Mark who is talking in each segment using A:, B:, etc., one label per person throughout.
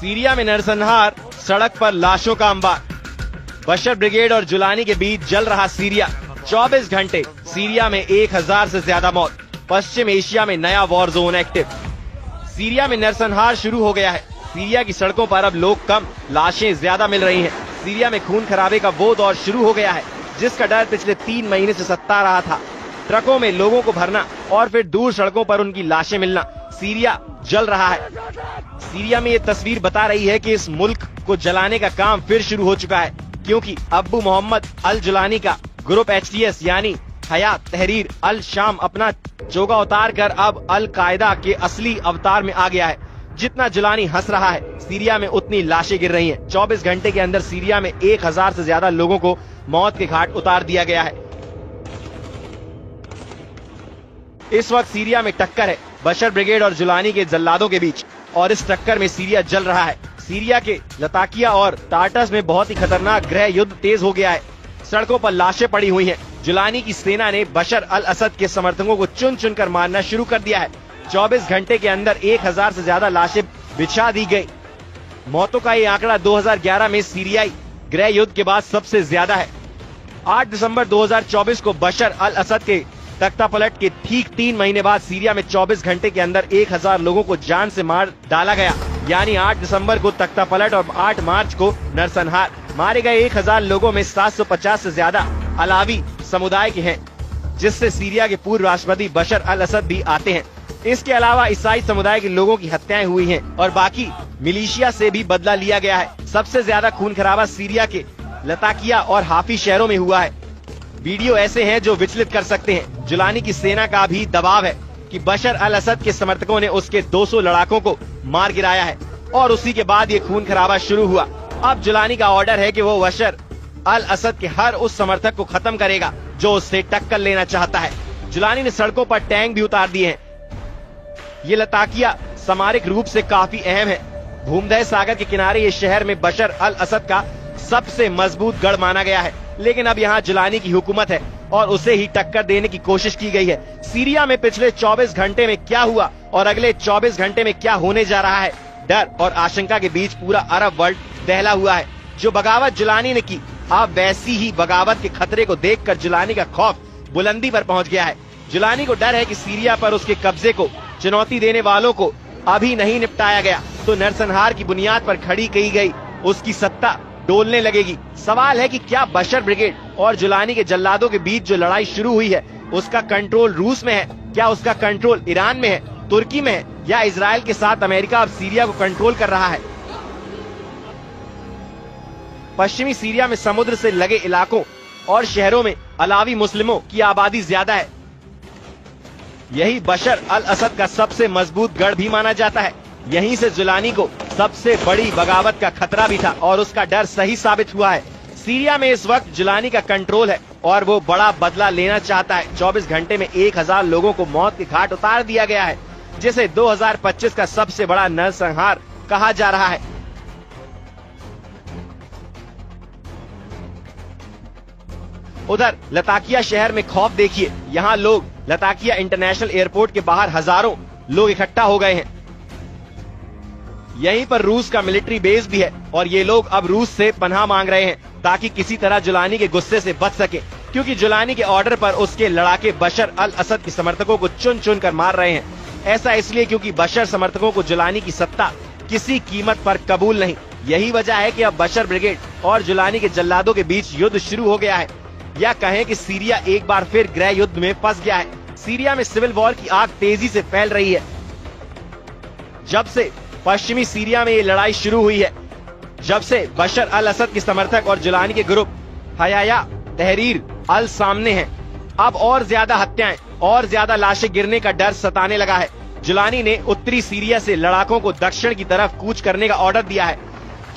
A: Syria में नरसंहार, सड़क पर लाशों का अंबार। बशर ब्रिगेड और जुलानी के बीच जल रहा सीरिया। 24 घंटे सीरिया में 1000 से ज्यादा मौत। पश्चिम एशिया में नया वॉर जोन एक्टिव। सीरिया में नरसंहार शुरू हो गया है। सीरिया की सड़कों पर अब लोग कम, लाशें ज्यादा मिल रही हैं। सीरिया में खून खराबे का वो दौर शुरू हो गया है जिसका डर पिछले 3 महीने से सता रहा था। ट्रकों में लोगों को भरना और फिर दूर सड़कों पर उनकी लाशें मिलना। सीरिया जल रहा है। सीरिया में ये तस्वीर बता रही है कि इस मुल्क को जलाने का काम फिर शुरू हो चुका है, क्योंकि अबू मोहम्मद अल जुलानी का ग्रुप HTS यानी हयात तहरीर अल शाम अपना चोगा उतार कर अब अल कायदा के असली अवतार में आ गया है। जितना जुलानी हंस रहा है, सीरिया में उतनी लाशें गिर रही हैं। 24 घंटे के अंदर सीरिया में 1000 से ज्यादा लोगों को मौत के घाट उतार दिया गया है। इस वक्त सीरिया में टक्कर है बशर ब्रिगेड और जुलानी के जल्लादों के बीच, और इस टक्कर में सीरिया जल रहा है। सीरिया के लताकिया और टार्टस में बहुत ही खतरनाक गृह युद्ध तेज हो गया है। सड़कों पर लाशें पड़ी हुई हैं। जुलानी की सेना ने बशर अल असद के समर्थकों को चुन चुन कर मारना शुरू कर दिया है। 24 घंटे के अंदर 1000 से ज्यादा लाशें बिछा दी गई। मौतों का ये आंकड़ा 2011 में सीरियाई गृह युद्ध के बाद सबसे ज्यादा है। 8 दिसंबर 2024 को बशर अल असद के तख्तापलट के ठीक 3 महीने बाद सीरिया में 24 घंटे के अंदर 1000 लोगों को जान से मार डाला गया। यानी 8 दिसंबर को तख्तापलट और 8 मार्च को नरसंहार। मारे गए 1000 लोगों में 750 से ज्यादा अलावी समुदाय के हैं, जिससे सीरिया के पूर्व राष्ट्रपति बशर अल असद भी आते हैं। इसके अलावा ईसाई समुदाय के लोगों की हत्याएं हुई हैं और बाकी मिलिशिया से भी बदला लिया गया है। सबसे ज्यादा खून खराबा सीरिया के लताकिया और हाफी शहरों में हुआ है। वीडियो ऐसे हैं जो विचलित कर सकते हैं। जुलानी की सेना का भी दबाव है कि बशर अल असद के समर्थकों ने उसके 200 लड़ाकों को मार गिराया है, और उसी के बाद ये खून खराबा शुरू हुआ। अब जुलानी का ऑर्डर है कि वो बशर अल असद के हर उस समर्थक को खत्म करेगा जो उससे टक्कर लेना चाहता है। जुलानी ने सड़कों पर टैंक भी उतार दिए हैं। ये लताकिया सामरिक रूप से काफी अहम है। भूमध्य सागर के किनारे ये शहर में बशर अल असद का सबसे मजबूत गढ़ माना गया है, लेकिन अब यहाँ जुलानी की हुकूमत है और उसे ही टक्कर देने की कोशिश की गई है। सीरिया में पिछले 24 घंटे में क्या हुआ और अगले 24 घंटे में क्या होने जा रहा है, डर और आशंका के बीच पूरा अरब वर्ल्ड दहला हुआ है। जो बगावत जुलानी ने की, अब वैसी ही बगावत के खतरे को देखकर जुलानी का खौफ बुलंदी पर पहुंच गया है। जुलानी को डर है कि सीरिया पर उसके कब्जे को चुनौती देने वालों को अभी नहीं निपटाया गया तो नरसंहार की बुनियाद पर खड़ी की गई उसकी सत्ता डोलने लगेगी। सवाल है कि क्या बशर ब्रिगेड और जुलानी के जल्लादों के बीच जो लड़ाई शुरू हुई है उसका कंट्रोल रूस में है, क्या उसका कंट्रोल ईरान में है, तुर्की में है, या इजराइल के साथ अमेरिका अब सीरिया को कंट्रोल कर रहा है। पश्चिमी सीरिया में समुद्र से लगे इलाकों और शहरों में अलावी मुस्लिमों की आबादी ज्यादा है। यही बशर अल असद का सबसे मजबूत गढ़ भी माना जाता है। यहीं से जुलानी को सबसे बड़ी बगावत का खतरा भी था और उसका डर सही साबित हुआ है। सीरिया में इस वक्त जुलानी का कंट्रोल है और वो बड़ा बदला लेना चाहता है। 24 घंटे में 1000 लोगों को मौत के घाट उतार दिया गया है, जिसे 2025 का सबसे बड़ा नरसंहार कहा जा रहा है। उधर लताकिया शहर में खौफ देखिए। यहाँ लोग लताकिया इंटरनेशनल एयरपोर्ट के बाहर हजारों लोग इकट्ठा हो गए हैं। यहीं पर रूस का मिलिट्री बेस भी है और ये लोग अब रूस से पनाह मांग रहे हैं ताकि किसी तरह जुलानी के गुस्से से बच सके, क्योंकि जुलानी के ऑर्डर पर उसके लड़ाके बशर अल असद के समर्थकों को चुन चुन कर मार रहे हैं। ऐसा इसलिए क्योंकि बशर समर्थकों को जुलानी की सत्ता किसी कीमत पर कबूल नहीं। यही वजह है कि अब बशर ब्रिगेड और जुलानी के जल्लादों के बीच युद्ध शुरू हो गया है, या कहें कि सीरिया एक बार फिर गृह युद्ध में फंस गया है। सीरिया में सिविल वॉर की आग तेजी से फैल रही है। जब से पश्चिमी सीरिया में ये लड़ाई शुरू हुई है, जब से बशर अल असद के समर्थक और जुलानी के ग्रुप हयात तहरीर अल सामने हैं, अब और ज्यादा हत्याएं और ज्यादा लाशें गिरने का डर सताने लगा है। जुलानी ने उत्तरी सीरिया से लड़ाकों को दक्षिण की तरफ कूच करने का ऑर्डर दिया है।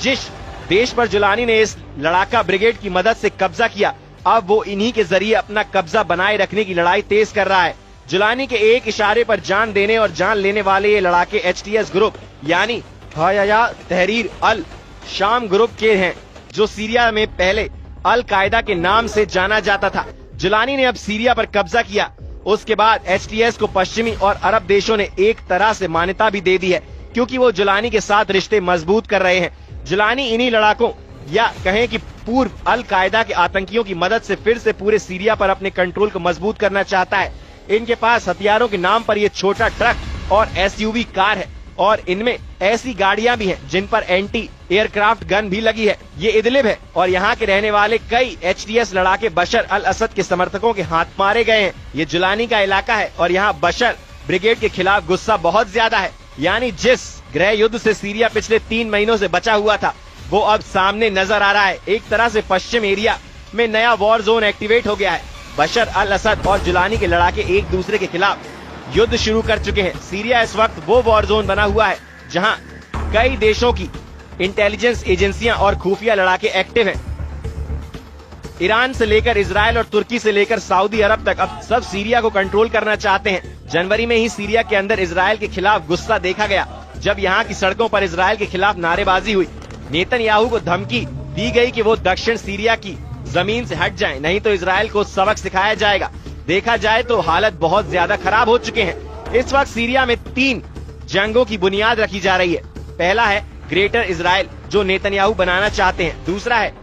A: जिस देश पर जुलानी ने इस लड़ाका ब्रिगेड की मदद से कब्जा किया, अब वो इन्हीं के जरिए अपना कब्जा बनाए रखने की लड़ाई तेज कर रहा है। जुलानी के एक इशारे पर जान देने और जान लेने वाले ये लड़ाके HTS ग्रुप यानी हयात तहरीर अल शाम ग्रुप के हैं, जो सीरिया में पहले अल कायदा के नाम से जाना जाता था। जुलानी ने अब सीरिया पर कब्जा किया, उसके बाद HTS को पश्चिमी और अरब देशों ने एक तरह से मान्यता भी दे दी है। क्योंकि वो जुलानी के साथ रिश्ते मजबूत कर रहे हैं। जुलानी इन्हीं लड़ाकों या कहें कि पूर्व अल कायदा के आतंकियों की मदद से फिर से पूरे सीरिया पर अपने कंट्रोल को मजबूत करना चाहता है। इनके पास हथियारों के नाम पर ये छोटा ट्रक और एसयूवी कार है और इनमें ऐसी गाड़ियां भी हैं जिन पर एंटी एयरक्राफ्ट गन भी लगी है। ये इदलिब है और यहाँ के रहने वाले कई HTS लड़ाके बशर अल असद के समर्थकों के हाथ मारे गए हैं। ये जुलानी का इलाका है और यहाँ बशर ब्रिगेड के खिलाफ गुस्सा बहुत ज्यादा है। यानी जिस गृह युद्ध से सीरिया पिछले 3 महीनों से बचा हुआ था वो अब सामने नजर आ रहा है। एक तरह से पश्चिम एरिया में नया वॉर जोन एक्टिवेट हो गया है। बशर अल असद और जुलानी के लड़ाके एक दूसरे के खिलाफ युद्ध शुरू कर चुके हैं। सीरिया इस वक्त वो वॉर जोन बना हुआ है जहां कई देशों की इंटेलिजेंस एजेंसियां और खुफिया लड़ाके एक्टिव हैं। ईरान से लेकर इजराइल और तुर्की से लेकर सऊदी अरब तक अब सब सीरिया को कंट्रोल करना चाहते हैं। जनवरी में ही सीरिया के अंदर इजराइल के खिलाफ गुस्सा देखा गया जब यहाँ की सड़कों पर इजराइल के खिलाफ नारेबाजी हुई। नेतन्याहू को धमकी दी गई कि वो दक्षिण सीरिया की जमीन से हट जाएं, नहीं तो इजराइल को सबक सिखाया जाएगा। देखा जाए तो हालत बहुत ज्यादा खराब हो चुके हैं। इस वक्त सीरिया में 3 जंगों की बुनियाद रखी जा रही है। पहला है ग्रेटर इजराइल जो नेतन्याहू बनाना चाहते हैं। दूसरा है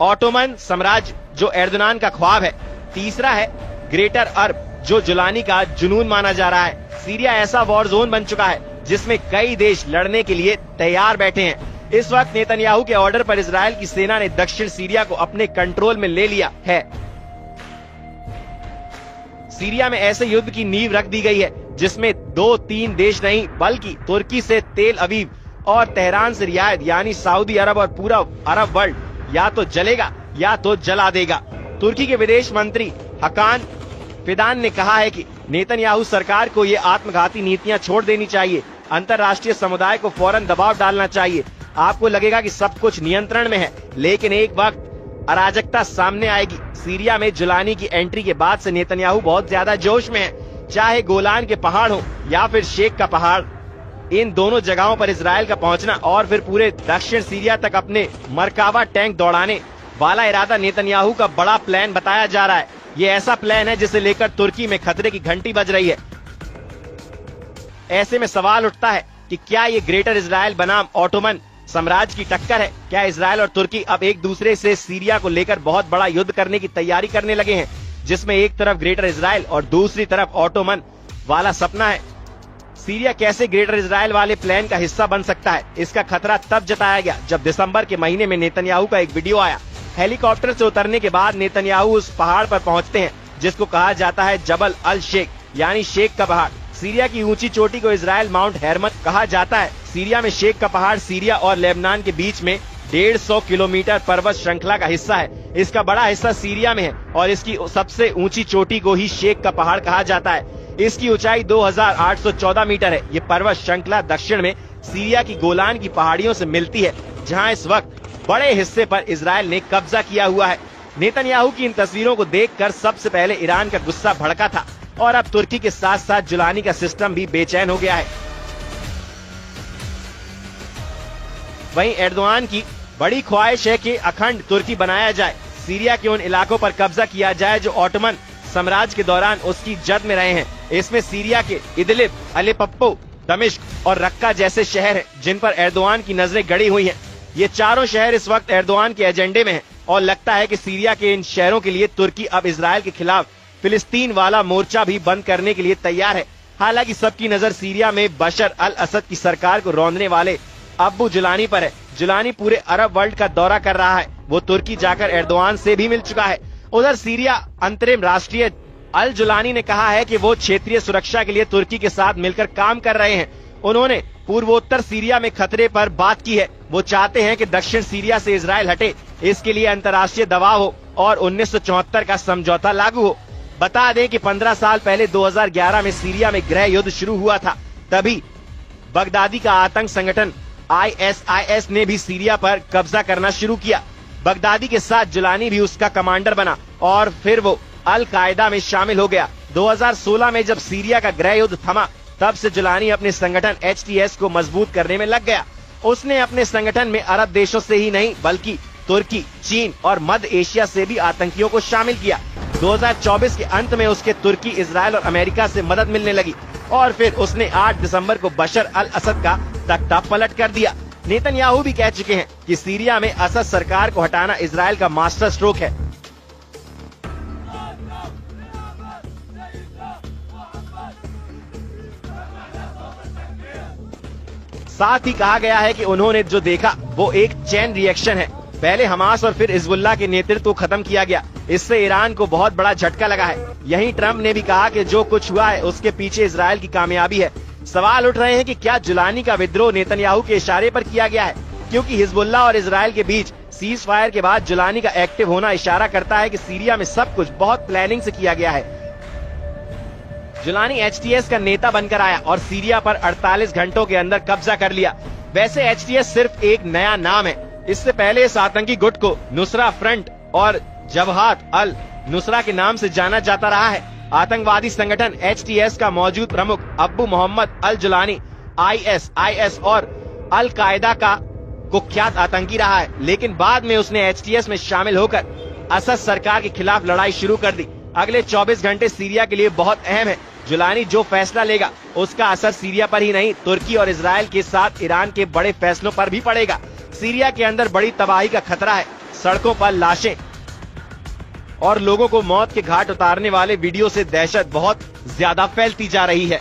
A: ऑटोमन साम्राज्य जो एर्दोगान का ख्वाब है। तीसरा है ग्रेटर अरब जो जुलानी का जुनून माना जा रहा है। सीरिया ऐसा वॉर जोन बन चुका है जिसमें कई देश लड़ने के लिए तैयार बैठे हैं। इस वक्त नेतन्याहू के ऑर्डर पर इजराइल की सेना ने दक्षिण सीरिया को अपने कंट्रोल में ले लिया है। सीरिया में ऐसे युद्ध की नींव रख दी गई है जिसमें 2-3 देश नहीं बल्कि तुर्की से तेल अवीव और तेहरान से रियाद यानी सऊदी अरब और पूरा अरब वर्ल्ड या तो जलेगा या तो जला देगा। तुर्की के विदेश मंत्री हकान फिदान ने कहा है कि नेतन्याहू सरकार को ये आत्मघाती नीतियां छोड़ देनी चाहिए। अंतर्राष्ट्रीय समुदाय को फौरन दबाव डालना चाहिए। आपको लगेगा कि सब कुछ नियंत्रण में है लेकिन एक वक्त अराजकता सामने आएगी। सीरिया में जुलानी की एंट्री के बाद से नेतन्याहू बहुत ज्यादा जोश में है। चाहे गोलान के पहाड़ हो या फिर शेख का पहाड़, इन दोनों जगहों पर इजराइल का पहुंचना और फिर पूरे दक्षिण सीरिया तक अपने मरकावा टैंक दौड़ाने वाला इरादा नेतन्याहू का बड़ा प्लान बताया जा रहा है। ये ऐसा प्लान है जिसे लेकर तुर्की में खतरे की घंटी बज रही है। ऐसे में सवाल उठता है कि क्या ये ग्रेटर इजराइल बनाम ऑटोमन साम्राज्य की टक्कर है? क्या इजराइल और तुर्की अब एक दूसरे से सीरिया को लेकर बहुत बड़ा युद्ध करने की तैयारी करने लगे हैं, जिसमें एक तरफ ग्रेटर इजराइल और दूसरी तरफ ऑटोमन वाला सपना है? सीरिया कैसे ग्रेटर इजराइल वाले प्लान का हिस्सा बन सकता है? इसका खतरा तब जताया गया जब दिसंबर के महीने में नेतन्याहू का एक वीडियो आया। हेलीकॉप्टर से उतरने के बाद नेतन्याहू उस पहाड़ पर पहुंचते हैं जिसको कहा जाता है जबल अल शेख यानी शेख का पहाड़। सीरिया की ऊंची चोटी को इजराइल माउंट हेरमत कहा जाता है। सीरिया में शेख का पहाड़ सीरिया और लेबनान के बीच में 150 किलोमीटर पर्वत श्रृंखला का हिस्सा है। इसका बड़ा हिस्सा सीरिया में है और इसकी सबसे ऊंची चोटी को ही शेख का पहाड़ कहा जाता है। इसकी ऊंचाई 2814 मीटर है। ये पर्वत श्रृंखला दक्षिण में सीरिया की गोलान की पहाड़ियों से मिलती है जहाँ इस वक्त बड़े हिस्से पर इजराइल ने कब्जा किया हुआ है। नेतन्याहू की इन तस्वीरों को देखकर सबसे पहले ईरान का गुस्सा भड़का था और अब तुर्की के साथ साथ जुलानी का सिस्टम भी बेचैन हो गया है। वहीं एर्दोगान की बड़ी ख्वाहिश है कि अखंड तुर्की बनाया जाए, सीरिया के उन इलाकों पर कब्जा किया जाए जो ऑटोमन साम्राज्य के दौरान उसकी जद में रहे हैं। इसमें सीरिया के इदलिब, अलेप्पो, दमिश्क और रक्का जैसे शहर हैं जिन पर एर्दोगान की नजरें गड़ी हुई हैं। ये चारों शहर इस वक्त एर्दोगान के एजेंडे में हैं और लगता है कि सीरिया के इन शहरों के लिए तुर्की अब इजराइल के खिलाफ फिलिस्तीन वाला मोर्चा भी बंद करने के लिए तैयार है। हालांकि सबकी नजर सीरिया में बशर अल असद की सरकार को रौंदने वाले अब्बू जुलानी पर है। जुलानी पूरे अरब वर्ल्ड का दौरा कर रहा है। वो तुर्की जाकर एर्दोगान से भी मिल चुका है। उधर सीरिया अंतरिम राष्ट्रीय अल जुलानी ने कहा है कि वो क्षेत्रीय सुरक्षा के लिए तुर्की के साथ मिलकर काम कर रहे हैं। उन्होंने पूर्वोत्तर सीरिया में खतरे पर बात की है। वो चाहते हैं कि दक्षिण सीरिया से इजराइल हटे, इसके लिए अंतर्राष्ट्रीय दबाव हो और 1974 का समझौता लागू हो। बता दें कि 15 साल पहले 2011 में सीरिया में गृह युद्ध शुरू हुआ था। तभी बगदादी का आतंक संगठन ISIS ने भी सीरिया पर कब्जा करना शुरू किया। बगदादी के साथ जुलानी भी उसका कमांडर बना और फिर वो अल कायदा में शामिल हो गया। 2016 में जब सीरिया का गृह युद्ध थमा तब से जुलानी अपने संगठन HTS को मजबूत करने में लग गया। उसने अपने संगठन में अरब देशों से ही नहीं बल्कि तुर्की, चीन और मध्य एशिया से भी आतंकियों को शामिल किया। 2024 के अंत में उसके तुर्की, इजराइल और अमेरिका से मदद मिलने लगी और फिर उसने 8 दिसंबर को बशर अल असद का तख्ता पलट कर दिया। नेतन्याहू भी कह चुके हैं कि सीरिया में असद सरकार को हटाना इजराइल का मास्टर स्ट्रोक है। साथ ही कहा गया है कि उन्होंने जो देखा वो एक चेन रिएक्शन है। पहले हमास और फिर हिजबुल्लाह के नेतृत्व को खत्म किया गया। इससे ईरान को बहुत बड़ा झटका लगा है। यहीं ट्रंप ने भी कहा कि जो कुछ हुआ है उसके पीछे इजराइल की कामयाबी है। सवाल उठ रहे हैं कि क्या जुलानी का विद्रोह नेतन्याहू के इशारे पर किया गया है, क्योंकि हिजबुल्लाह और इजराइल के बीच सीज फायर के बाद जुलानी का एक्टिव होना इशारा करता है कि सीरिया में सब कुछ बहुत प्लानिंग से किया गया है। जुलानी एचटीएस का नेता बनकर आया और सीरिया पर 48 घंटों के अंदर कब्जा कर लिया। वैसे एचटीएस सिर्फ एक नया नाम है। इससे पहले इस आतंकी गुट को नुसरा फ्रंट और जबहात अल नुसरा के नाम से जाना जाता रहा है। आतंकवादी संगठन एचटीएस का मौजूद प्रमुख अब्बू मोहम्मद अल जुलानी आईएस और अल कायदा का कुख्यात आतंकी रहा है, लेकिन बाद में उसने एचटीएस में शामिल होकर असद सरकार के खिलाफ लड़ाई शुरू कर दी। अगले 24 घंटे सीरिया के लिए बहुत अहम है। जुलानी जो फैसला लेगा उसका असर सीरिया पर ही नहीं, तुर्की और इजराइल के साथ ईरान के बड़े फैसलों पर भी पड़ेगा। सीरिया के अंदर बड़ी तबाही का खतरा है। सड़कों पर लाशें और लोगों को मौत के घाट उतारने वाले वीडियो से दहशत बहुत ज्यादा फैलती जा रही है।